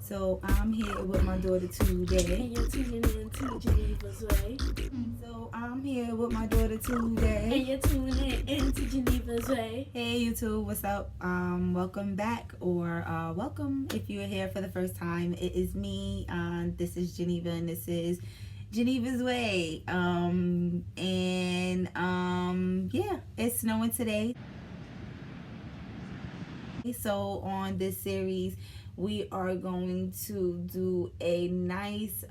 So I'm here with my daughter today. And you're tuning in to Geneva's Way. So I'm here with my daughter today. And you're tuning in to Geneva's Way. Hey YouTube, what's up? Welcome back, or welcome if you're here for the first time. It is me. This is Geneva, and this is Geneva's Way. Yeah, it's snowing today. So on this series, we are going to do a nice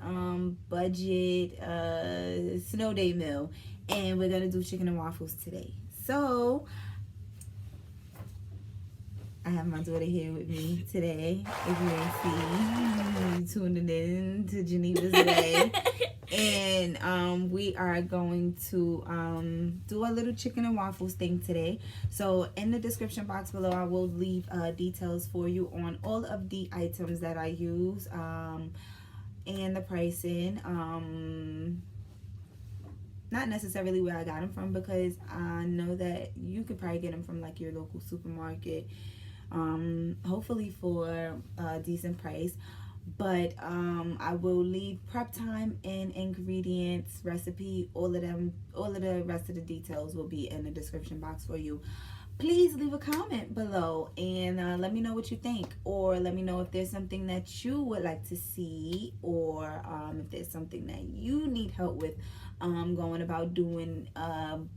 budget snow day meal, and we're gonna do chicken and waffles today. So I have my daughter here with me today. If you ain't see, you tuning in to Geneva's Way. And we are going to do a little chicken and waffles thing today. So in the description box below, I will leave details for you on all of the items that I use and the pricing. Not necessarily where I got them from, because I know that you could probably get them from like your local supermarket, hopefully for a decent price. But I will leave prep time and ingredients, recipe, all of the rest of the details will be in the description box for you. Please leave a comment below and let me know what you think, or let me know if there's something that you would like to see, or if there's something that you need help with going about doing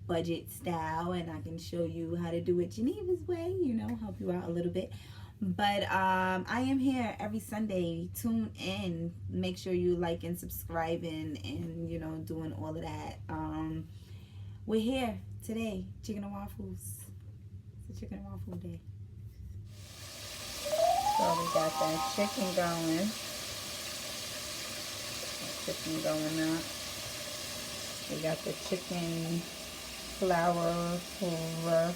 budget style, and I can show you how to do it Geneva's way, you know, help you out a little bit. But I am here every Sunday. Tune in, make sure you like and subscribing, and you know, doing all of that. We're here today, chicken and waffles. It's a chicken and waffle day. So we got that chicken going. Chicken going up. We got the chicken flour over.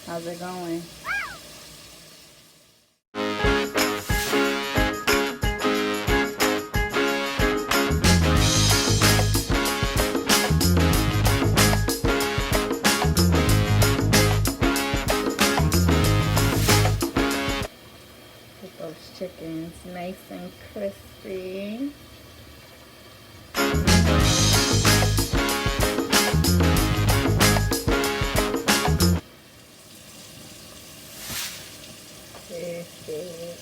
How's it going? Get those chickens nice and crispy. Perfect.